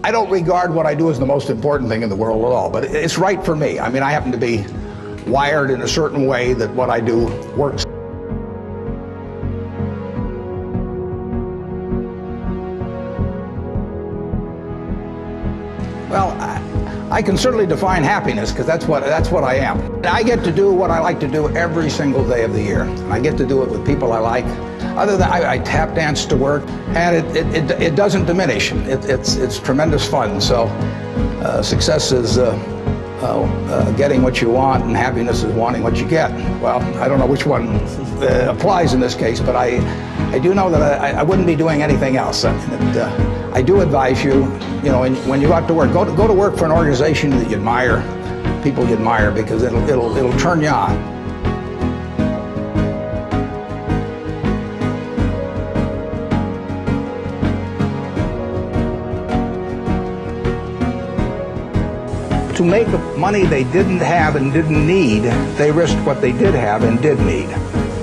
I don't regard what I do as the most important thing in the world at all, but it's right for me. I mean, I happen to be wired in a certain way that what I do works. Well, I can certainly define happiness because that's what I am. I get to do what I like to do every single day of the year. I get to do it with people I like. Other than I tap dance to work, and it doesn't diminish. It's tremendous fun. So success is getting what you want, and happiness is wanting what you get. Well, I don't know which one applies in this case, but I do know that I wouldn't be doing anything else. I do advise you, when you go out to work, go to work for an organization that you admire, people you admire, because it'll turn you on. To make the money they didn't have and didn't need, they risked what they did have and did need.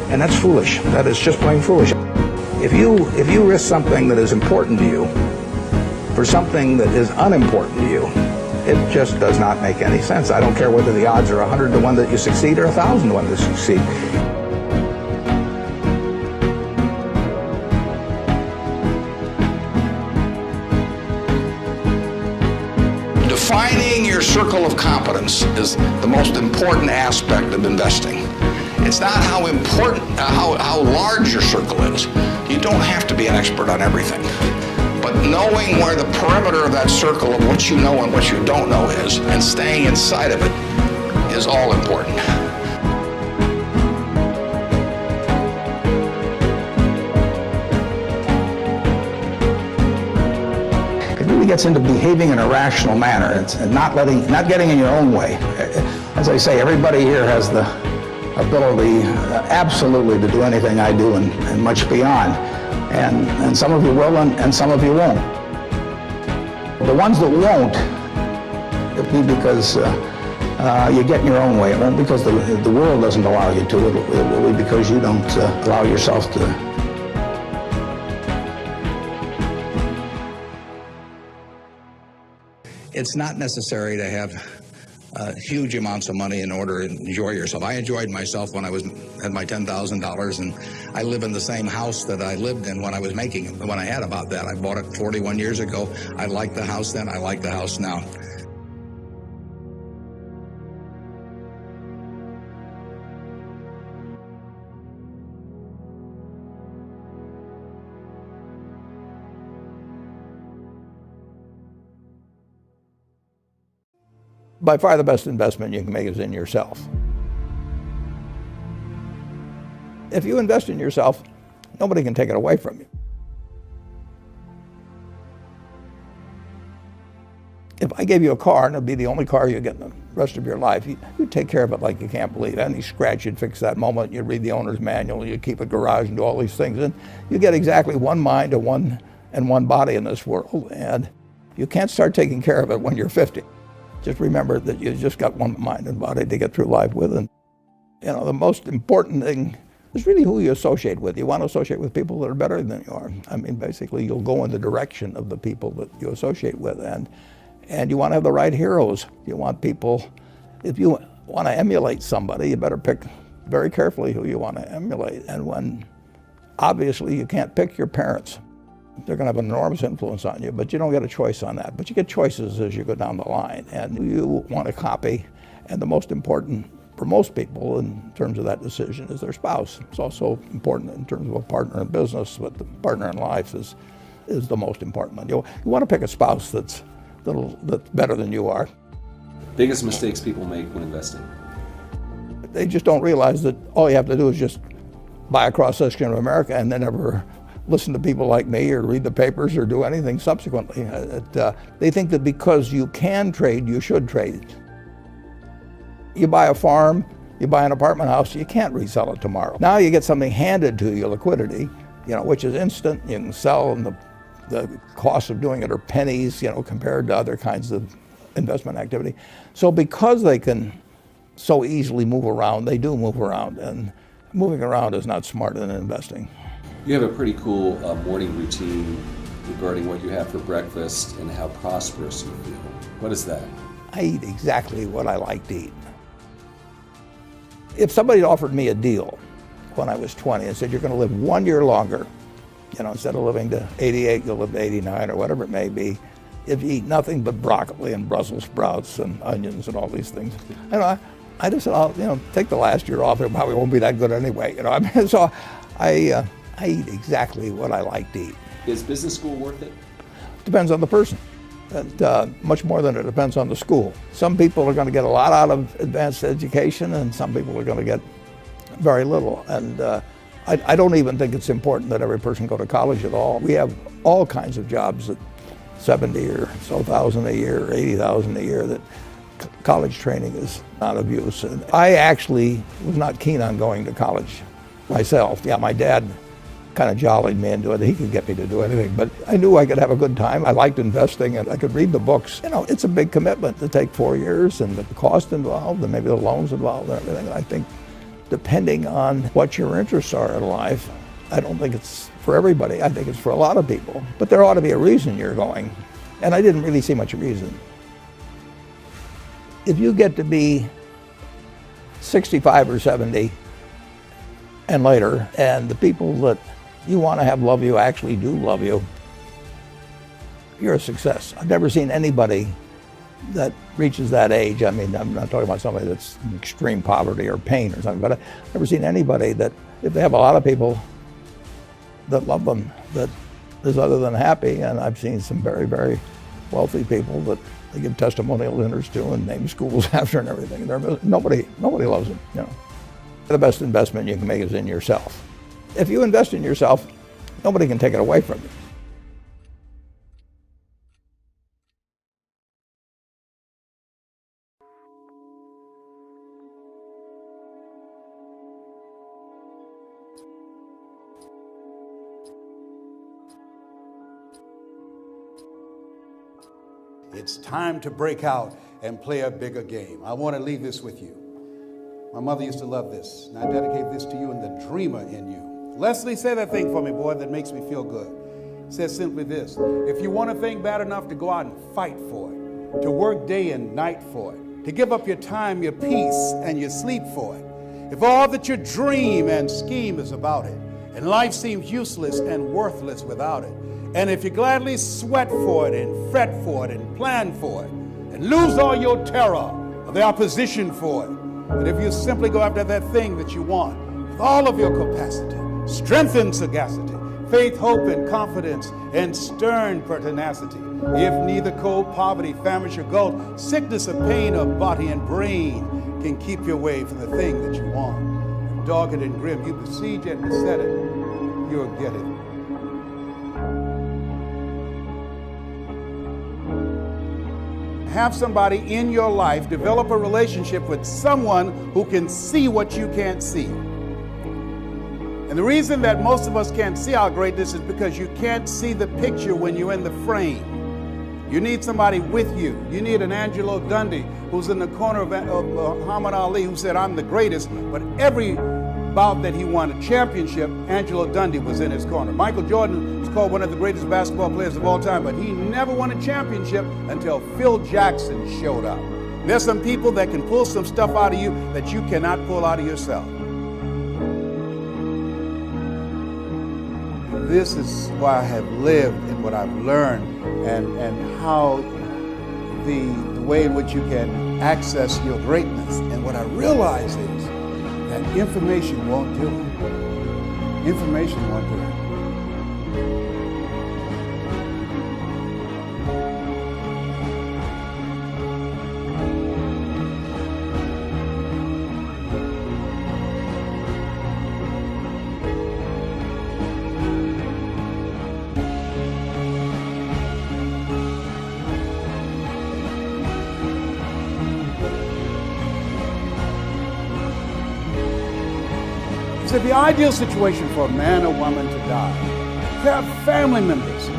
And that's foolish. That is just plain foolish. If you risk something that is important to you for something that is unimportant to you, it just does not make any sense. I don't care whether the odds are 100 to 1 that you succeed or 1,000 to 1 to succeed. Defining your circle of competence is the most important aspect of investing. It's not how important, how large your circle is. You don't have to be an expert on everything. But knowing where the perimeter of that circle of what you know and what you don't know is, and staying inside of it, is all important. Gets into behaving in a rational manner and not getting in your own way. As I say, everybody here has the ability absolutely to do anything I do and much beyond. And some of you will and some of you won't. The ones that won't, it'll be because you get in your own way. It won't because the world doesn't allow you to. It will be because you don't allow yourself to. It's not necessary to have huge amounts of money in order to enjoy yourself. I enjoyed myself when I had my $10,000, and I live in the same house that I lived in when I had about that. I bought it 41 years ago. I liked the house then. I like the house now. By far the best investment you can make is in yourself. If you invest in yourself, nobody can take it away from you. If I gave you a car and it'd be the only car you get in the rest of your life, you'd take care of it like you can't believe. Any scratch, you'd fix that moment, you'd read the owner's manual, you'd keep a garage and do all these things. And you get exactly one mind and one body in this world. And you can't start taking care of it when you're 50. Just remember that you just got one mind and body to get through life with. And the most important thing is really who you associate with. You want to associate with people that are better than you are. I mean, basically, you'll go in the direction of the people that you associate with. And you want to have the right heroes. You want people, if you want to emulate somebody, you better pick very carefully who you want to emulate. And obviously, you can't pick your parents. They're going to have an enormous influence on you, but you don't get a choice on that. But you get choices as you go down the line, and you want to copy. And the most important for most people in terms of that decision is their spouse. It's also important in terms of a partner in business, but the partner in life is the most important one. You want to pick a spouse that's better than you are. Biggest mistakes people make when investing? They just don't realize that all you have to do is just buy a cross-section of America and then never listen to people like me or read the papers or do anything subsequently. They think that because you can trade, you should trade. You buy a farm, you buy an apartment house, you can't resell it tomorrow. Now you get something handed to you, liquidity, which is instant. You can sell, and the cost of doing it are pennies, compared to other kinds of investment activity. So because they can so easily move around, they do move around, and moving around is not smarter than investing. You have a pretty cool morning routine regarding what you have for breakfast and how prosperous you feel. What is that? I eat exactly what I like to eat. If somebody offered me a deal when I was 20 and said, you're going to live 1 year longer, instead of living to 88, you'll live to 89 or whatever it may be, if you eat nothing but broccoli and Brussels sprouts and onions and all these things. I just said, I'll take the last year off. It probably won't be that good anyway. So I eat exactly what I like to eat. Is business school worth it? Depends on the person. And, much more than it depends on the school. Some people are going to get a lot out of advanced education, and some people are going to get very little. And I don't even think it's important that every person go to college at all. We have all kinds of jobs at 70 or so thousand a year, 80,000 a year, that college training is not of use. And I actually was not keen on going to college myself. Yeah, my dad kind of jollied me into it. He could get me to do anything, but I knew I could have a good time. I liked investing, and I could read the books. It's a big commitment to take 4 years, and the cost involved, and maybe the loans involved, and everything. And I think depending on what your interests are in life, I don't think it's for everybody. I think it's for a lot of people. But there ought to be a reason you're going, and I didn't really see much reason. If you get to be 65 or 70 and later, and the people that you want to have love you actually do love you, you're a success. I've never seen anybody that reaches that age. I mean, I'm not talking about somebody that's in extreme poverty or pain or something, but I've never seen anybody that, if they have a lot of people that love them, that is other than happy. And I've seen some very, very wealthy people that they give testimonial dinners to and name schools after and everything. Nobody loves them. The best investment you can make is in yourself. If you invest in yourself, nobody can take it away from you. It's time to break out and play a bigger game. I want to leave this with you. My mother used to love this, and I dedicate this to you and the dreamer in you. Leslie, say that thing for me, boy, that makes me feel good. It says simply this: if you want a thing bad enough to go out and fight for it, to work day and night for it, to give up your time, your peace, and your sleep for it, if all that you dream and scheme is about it, and life seems useless and worthless without it, and if you gladly sweat for it and fret for it and plan for it, and lose all your terror of the opposition for it, but if you simply go after that thing that you want with all of your capacity, strength and sagacity, faith, hope, and confidence, and stern pertinacity, if neither cold, poverty, famish, or gulf, sickness, or pain of body and brain can keep you away from the thing that you want, if dogged and grim you besiege and beset it, you'll get it. Have somebody in your life, develop a relationship with someone who can see what you can't see. And the reason that most of us can't see our greatness is because you can't see the picture when you're in the frame. You need somebody with you. You need an Angelo Dundee who's in the corner of Muhammad Ali, who said, "I'm the greatest," but every bout that he won a championship, Angelo Dundee was in his corner. Michael Jordan was called one of the greatest basketball players of all time, but he never won a championship until Phil Jackson showed up. There's some people that can pull some stuff out of you that you cannot pull out of yourself. This is why I have lived and what I've learned, and how the way in which you can access your greatness. And what I realize is that information won't do it. Information won't do it. So the ideal situation for a man or woman to die, to have family members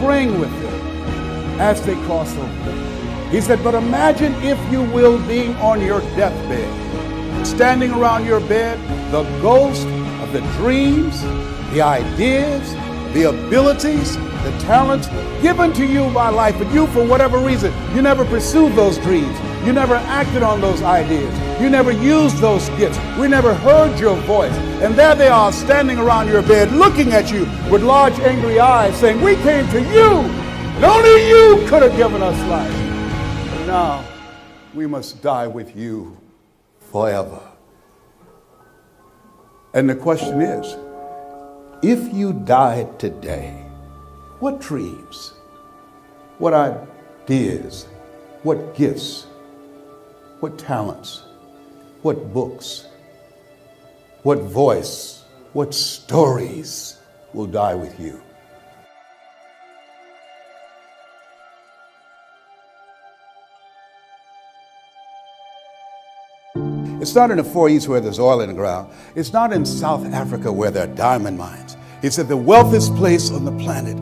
praying with them as they cross over. He said, but imagine, if you will, being on your deathbed, standing around your bed, the ghost of the dreams, the ideas, the abilities, the talents given to you by life, but you, for whatever reason, you never pursued those dreams. You never acted on those ideas. You never used those gifts. We never heard your voice. And there they are standing around your bed looking at you with large angry eyes saying, we came to you, and only you could have given us life. And now we must die with you forever. And the question is, if you died today, what dreams, what ideas, what gifts, what talents, what books, what voice, what stories will die with you? It's not in the Far East where there's oil in the ground. It's not in South Africa where there are diamond mines. It's at the wealthiest place on the planet.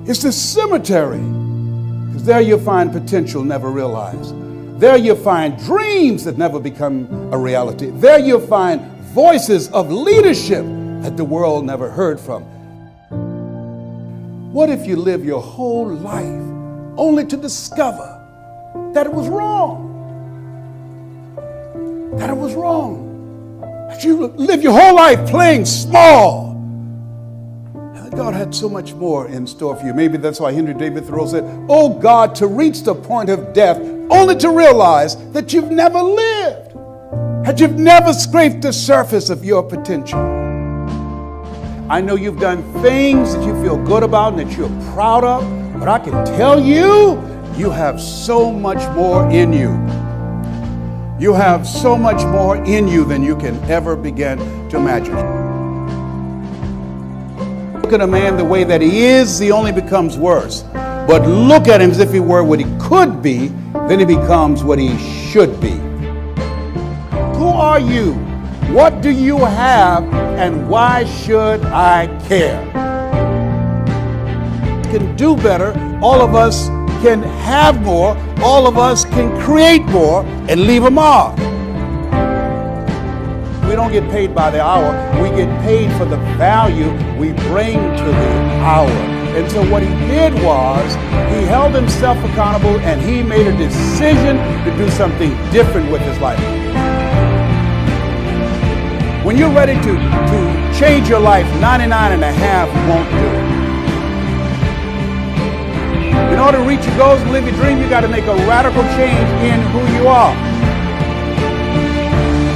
It's the cemetery. Because there you'll find potential never realized. There you'll find dreams that never become a reality. There you'll find voices of leadership that the world never heard from. What if you live your whole life only to discover that it was wrong? That it was wrong. That you live your whole life playing small. And God had so much more in store for you. Maybe that's why Henry David Thoreau said, oh God, to reach the point of death only to realize that you've never lived, that you've never scraped the surface of your potential. I know you've done things that you feel good about and that you're proud of, but I can tell you, you have so much more in you. You have so much more in you than you can ever begin to imagine. Look at a man the way that he is, he only becomes worse. But look at him as if he were what he could be, then he becomes what he should be. Who are you? What do you have? And why should I care? We can do better. All of us can have more. All of us can create more and leave a mark. We don't get paid by the hour. We get paid for the value we bring to the hour. And so what he did was he held himself accountable and he made a decision to do something different with his life. When you're ready to change your life, 99 and a half won't do it. In order to reach your goals and live your dream, you got to make a radical change in who you are.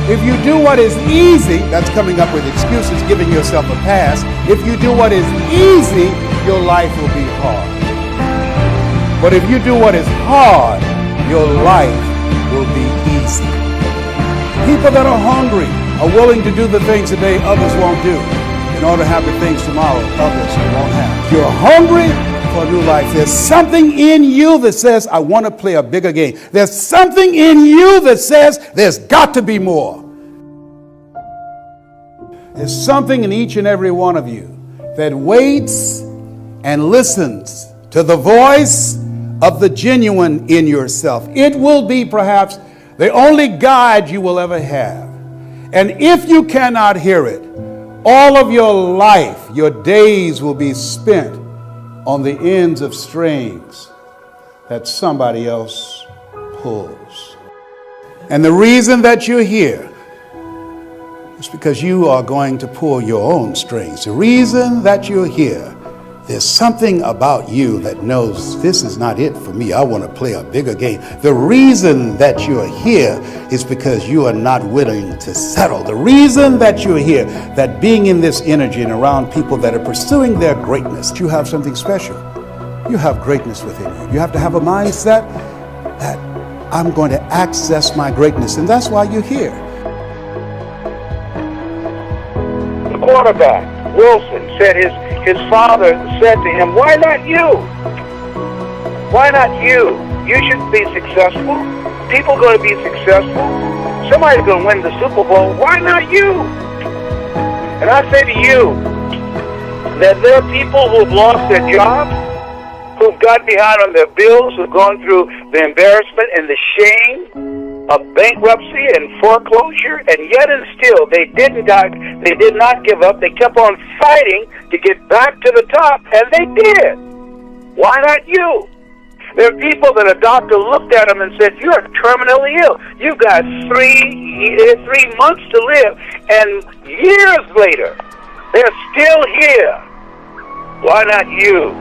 If you do what is easy, that's coming up with excuses, giving yourself a pass. If you do what is easy, your life will be hard. But if you do what is hard, your life will be easy. People that are hungry are willing to do the things today others won't do in order to have the things tomorrow others won't have. You're hungry for a new life. There's something in you that says, I want to play a bigger game. There's something in you that says, there's got to be more. There's something in each and every one of you that waits and listens to the voice of the genuine in yourself. It will be perhaps the only guide you will ever have. And if you cannot hear it, all of your life, your days will be spent on the ends of strings that somebody else pulls. And the reason that you're here is because you are going to pull your own strings. The reason that you're here, there's something about you that knows this is not it for me. I want to play a bigger game. The reason that you're here is because you are not willing to settle. The reason that you're here, that being in this energy and around people that are pursuing their greatness, you have something special. You have greatness within you. You have to have a mindset that I'm going to access my greatness, and that's why you're here. The quarterback, Wilson, said his father said to him, why not you? Why not you? You should be successful. People are going to be successful. Somebody's going to win the Super Bowl. Why not you? And I say to you that there are people who have lost their jobs, who've got behind on their bills, who've gone through the embarrassment and the shame of bankruptcy and foreclosure, and yet and still they did not give up. They kept on fighting to get back to the top, and they did. Why not you? There are people that a doctor looked at them and said, "You're terminally ill. You've got 3 months to live," and years later, they're still here. Why not you?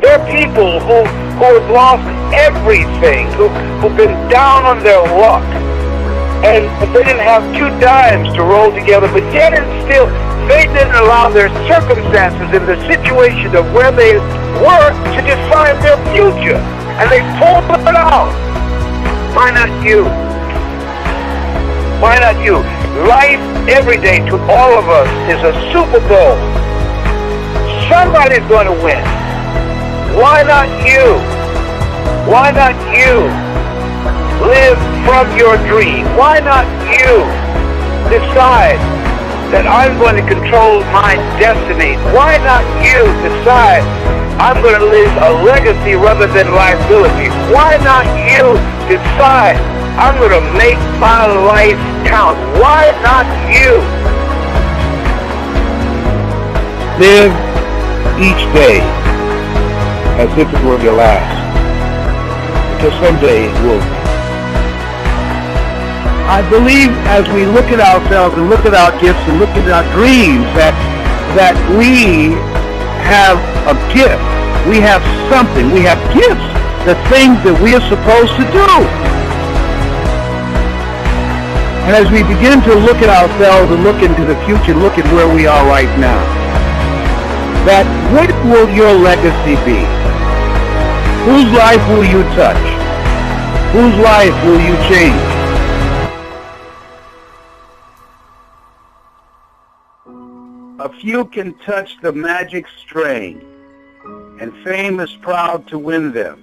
There are people who have lost everything, who've been down on their luck, and they didn't have 2 dimes to roll together, but yet and still, they didn't allow their circumstances and the situation of where they were to define their future, and they pulled it out. Why not you? Why not you? Life every day to all of us is a Super Bowl. Somebody's going to win. Why not you? Why not you? Live from your dream. Why not you decide that I'm going to control my destiny? Why not you decide I'm going to leave a legacy rather than liability? Why not you decide I'm going to make my life count? Why not you? Live each day as if it were your last, because someday it will be. I believe as we look at ourselves and look at our gifts and look at our dreams that we have a gift. We have something. We have gifts. The things that we are supposed to do. And as we begin to look at ourselves and look into the future, look at where we are right now, that what will your legacy be? Whose life will you touch? Whose life will you change? A few can touch the magic string, and fame is proud to win them.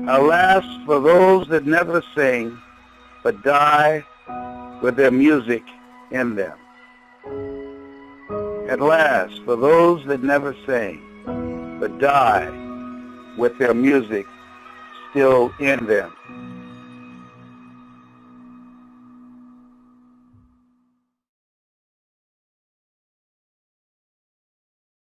Alas, for those that never sing, but die with their music in them. At last, for those that never sing, but die with their music still in them.